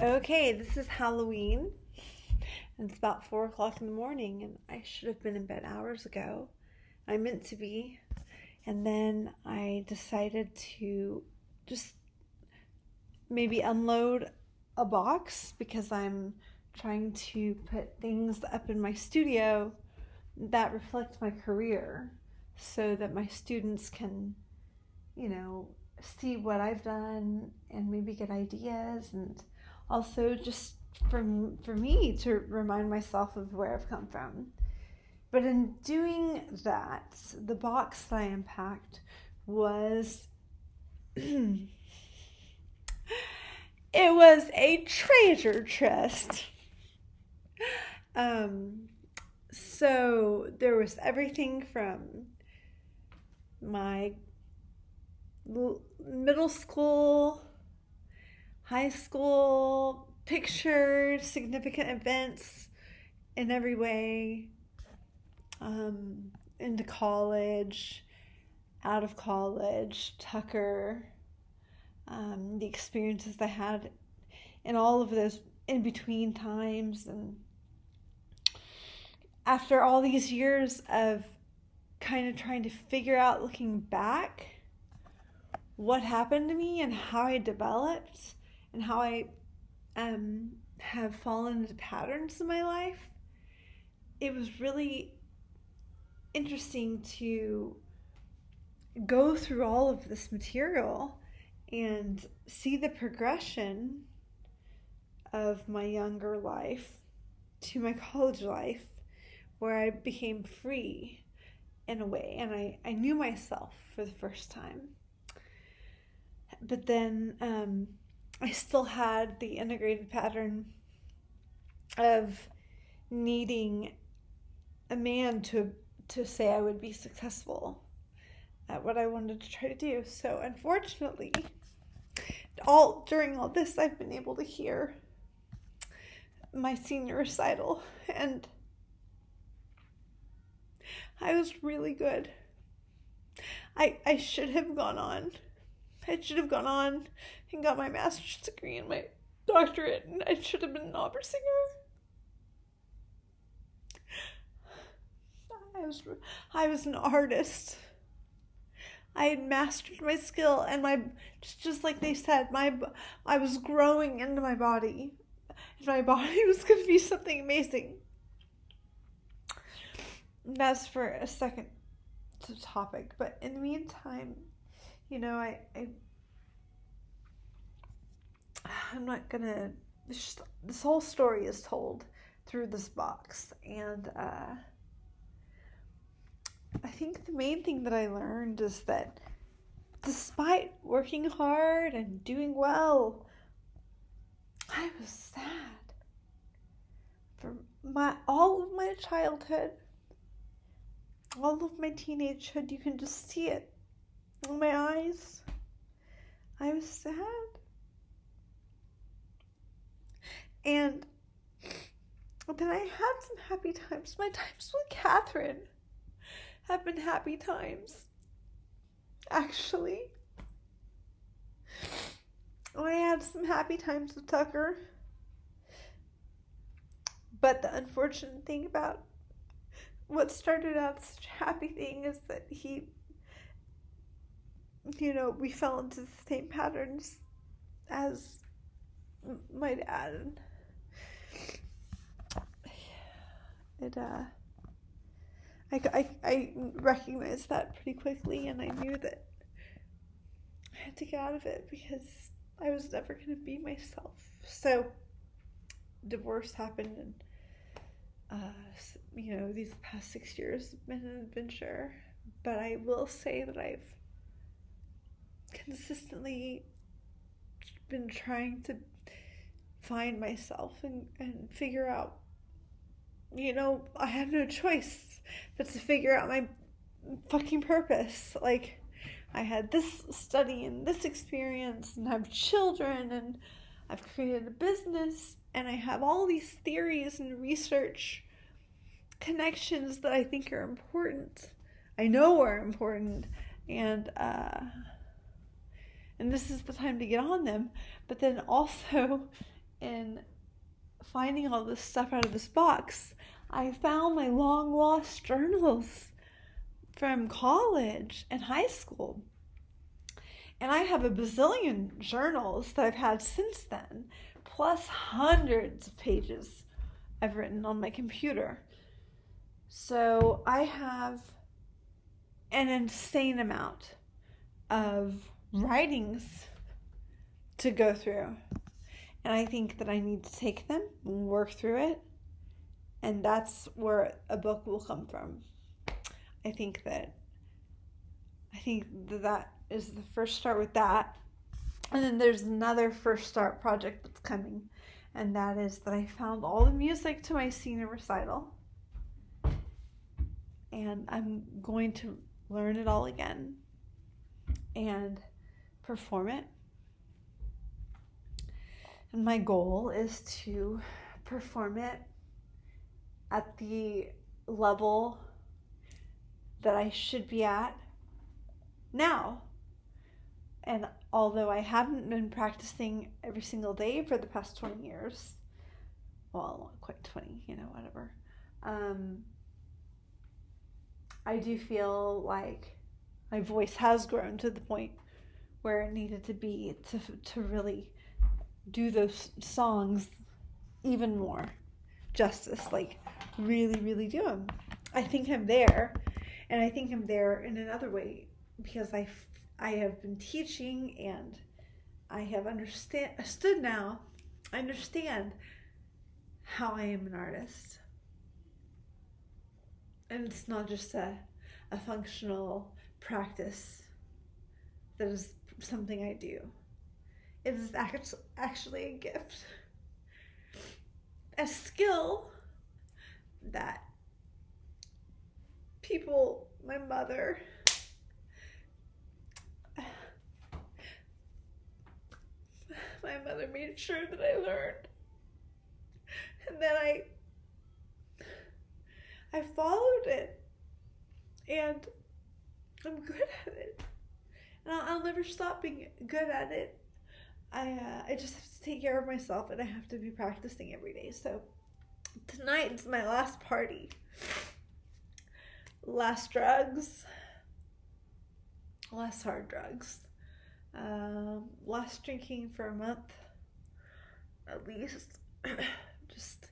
Okay, this is Halloween, and it's about 4 o'clock in the morning, and I should have been in bed hours ago. I meant to be, and then I decided to just maybe unload a box because I'm trying to put things up in my studio that reflect my career so that my students can, you know, see what I've done and maybe get ideas, and also just for me to remind myself of where I've come from. But in doing that, the box that I unpacked was it was a treasure chest. Um, so there was everything from my middle school, high school, pictures, significant events in every way, into college, out of college, Tucker, the experiences I had in all of those in between times. And after all these years of kind of trying to figure out, looking back, what happened to me and how I developed and how I have fallen into patterns in my life, it was really interesting to go through all of this material and see the progression of my younger life to my college life, where I became free in a way, and I knew myself for the first time. But then I still had the integrated pattern of needing a man to say I would be successful at what I wanted to try to do. So unfortunately, during all this, I've been able to hear my senior recital, and I was really good. I should have gone on. I should have gone on and got my master's degree and my doctorate, and I should have been an opera singer. I was an artist. I had mastered my skill, and just like they said, I was growing into my body, and my body was going to be something amazing. And that's for a second topic, but in the meantime, I'm not gonna. This whole story is told through this box, and I think the main thing that I learned is that despite working hard and doing well, I was sad for all of my childhood, all of my teenagehood. You can just see it in my eyes. I was sad. And then I had some happy times. My times with Catherine have been happy times, actually. I had some happy times with Tucker. But the unfortunate thing about what started out as such a happy thing is that we fell into the same patterns as my dad. I recognized that pretty quickly, and I knew that I had to get out of it because I was never going to be myself. So divorce happened, and these past 6 years have been an adventure. But I will say that I've consistently been trying to find myself and figure out, I had no choice but to figure out my fucking purpose. Like, I had this study and this experience and have children, and I've created a business, and I have all these theories and research connections that I think are important. I know are important, and this is the time to get on them. But then also, in finding all this stuff out of this box, I found my long lost journals from college and high school. And I have a bazillion journals that I've had since then, plus hundreds of pages I've written on my computer. So I have an insane amount of writings to go through. And I think that I need to take them and work through it. And that's where a book will come from. I think that is the first start with that. And then there's another first start project that's coming. And that is that I found all the music to my senior recital. And I'm going to learn it all again and perform it. And my goal is to perform it at the level that I should be at now. And although I haven't been practicing every single day for the past 20 years, well, not quite 20, whatever, I do feel like my voice has grown to the point where it needed to be to really do those songs even more justice, like really, really do them. I think I'm there, and I think I'm there in another way because I have been teaching and I have understood now. I understand how I am an artist, and it's not just a functional practice that is something I do. It is actually a gift, a skill that people, my mother, made sure that I learned, and then I followed it, and I'm good at it, and I'll never stop being good at it. I just have to take care of myself, and I have to be practicing every day. So tonight is my last party, last drugs, less hard drugs, last drinking for a month at least. Just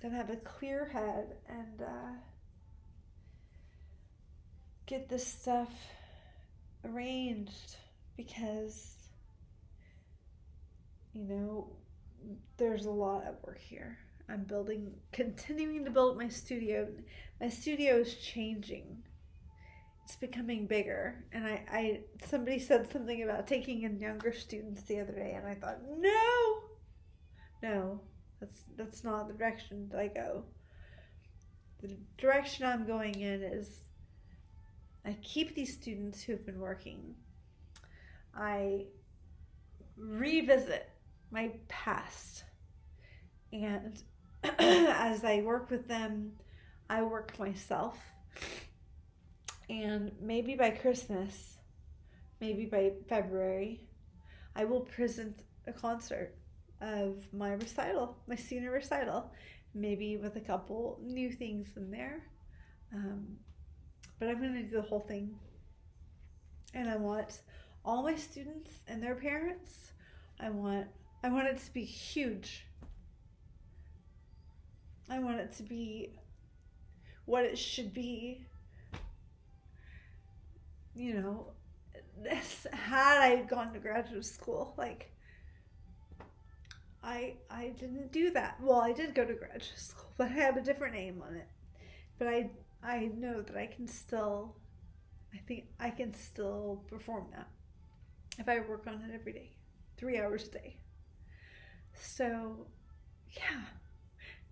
gonna have a clear head and get this stuff arranged, because there's a lot of work here. I'm continuing to build my studio. My studio is changing. It's becoming bigger. And somebody said something about taking in younger students the other day, and I thought, no, that's not the direction that I go. The direction I'm going in is I keep these students who have been working. I revisit my past, and as I work with them, I work myself. And maybe by Christmas, maybe by February, I will present a concert of my recital, my senior recital, maybe with a couple new things in there. But I'm going to do the whole thing. And I want all my students and their parents, I want it to be huge. I want it to be what it should be. Had I gone to graduate school, I didn't do that. Well, I did go to graduate school, but I have a different name on it. But I know that I think I can still perform that if I work on it every day, 3 hours a day. So,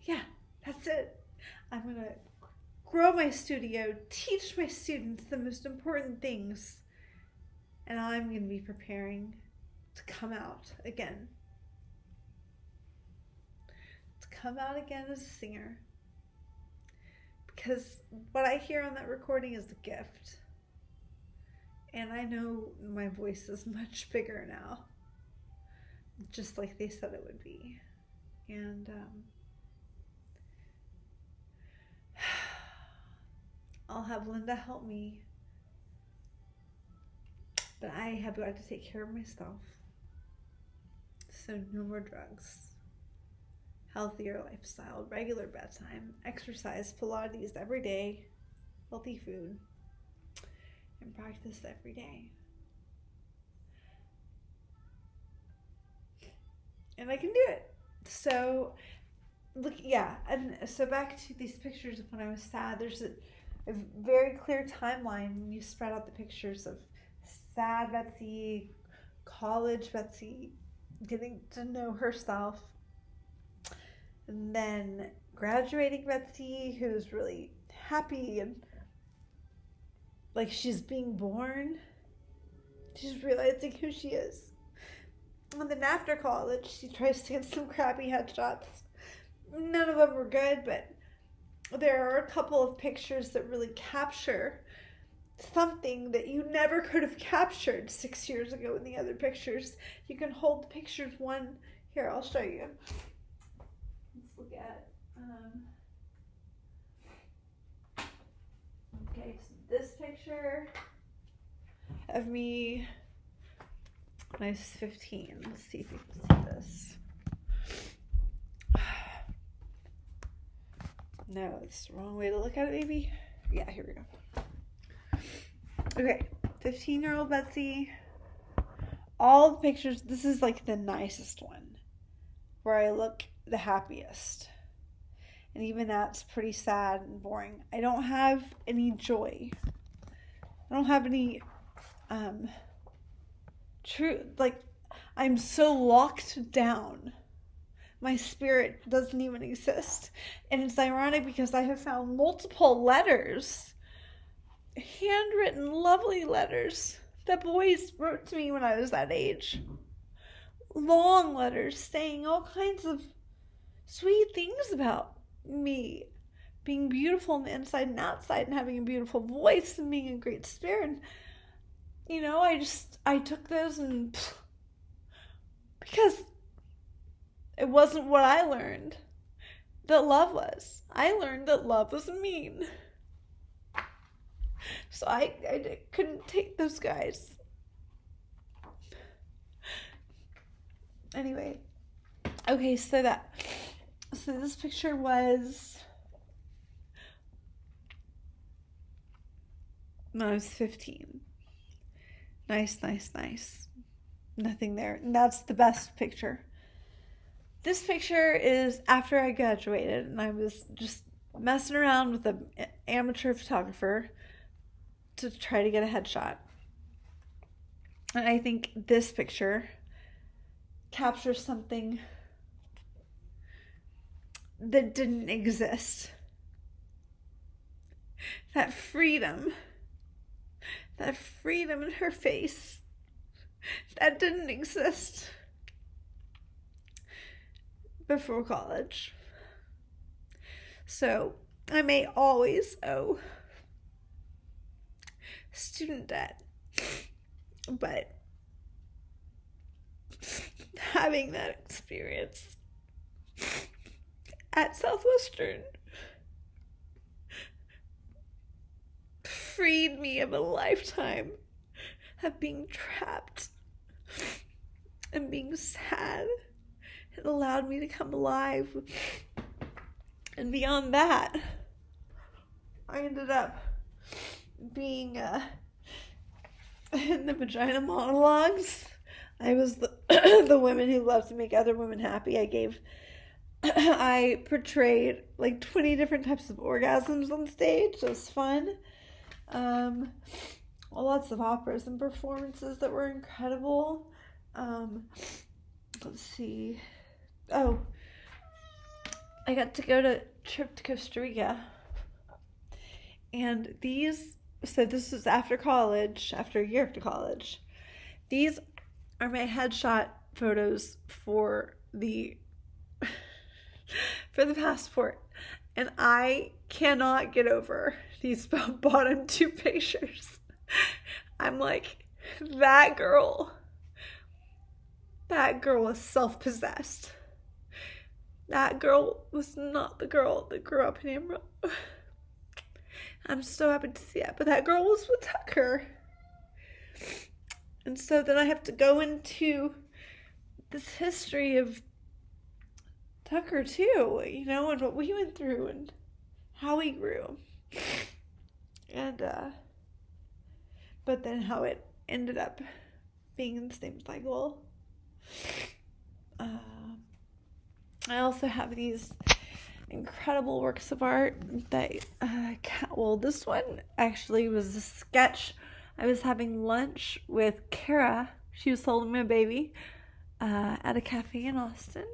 yeah, that's it. I'm going to grow my studio, teach my students the most important things, and I'm going to be preparing to come out again. To come out again as a singer. Because what I hear on that recording is a gift. And I know my voice is much bigger now. just like they said it would be. And I'll have Linda help me, but I have got to take care of myself. So no more drugs, healthier lifestyle, regular bedtime, exercise, Pilates every day, healthy food, and practice every day. And I can do it. So look, yeah, and so back to these pictures of when I was sad. There's a very clear timeline when you spread out the pictures of sad Betsy, college Betsy, getting to know herself, and then graduating Betsy, who's really happy and like she's being born. She's realizing who she is. And then after college, she tries to get some crappy headshots. None of them were good, but there are a couple of pictures that really capture something that you never could have captured 6 years ago in the other pictures. You can hold the pictures one. Here, I'll show you. Let's look at, okay, so this picture of me when I was 15. Let's see if you can see this. No, it's the wrong way to look at it, maybe. Yeah, here we go. Okay, 15-year-old Betsy. All the pictures, this is like the nicest one, where I look the happiest. And even that's pretty sad and boring. I don't have any joy. I don't have any true, like, I'm so locked down. My spirit doesn't even exist. And it's ironic because I have found multiple letters, handwritten, lovely letters that boys wrote to me when I was that age. Long letters saying all kinds of sweet things about me being beautiful on the inside and outside and having a beautiful voice and being a great spirit. And, you know, I took those and because it wasn't what I learned that love was. I learned that love was mean. So I couldn't take those guys. Anyway, okay, so this picture was when I was 15. Nice. Nothing there. And that's the best picture. This picture is after I graduated and I was just messing around with an amateur photographer to try to get a headshot. And I think this picture captures something that didn't exist. That freedom in her face, that didn't exist before college. So I may always owe student debt, but having that experience at Southwestern freed me of a lifetime of being trapped and being sad. It allowed me to come alive. And beyond that, I ended up being in the vagina monologues. I was the women who loved to make other women happy. I portrayed like 20 different types of orgasms on stage. It was fun. Lots of operas and performances that were incredible. Let's see. Oh, I got to go to a trip to Costa Rica. And this was after college, after a year after college. These are my headshot photos for the passport. And I cannot get over these bottom two pictures. I'm like, that girl that girl was self-possessed. That girl was not the girl that grew up in Amarillo. I'm so happy to see it, but that girl was with Tucker. And so then I have to go into this history of Tucker too, you know, and what we went through and how he grew. And, but then how it ended up being in the same cycle. I also have these incredible works of art that, this one actually was a sketch. I was having lunch with Kara. She was holding my baby at a cafe in Austin.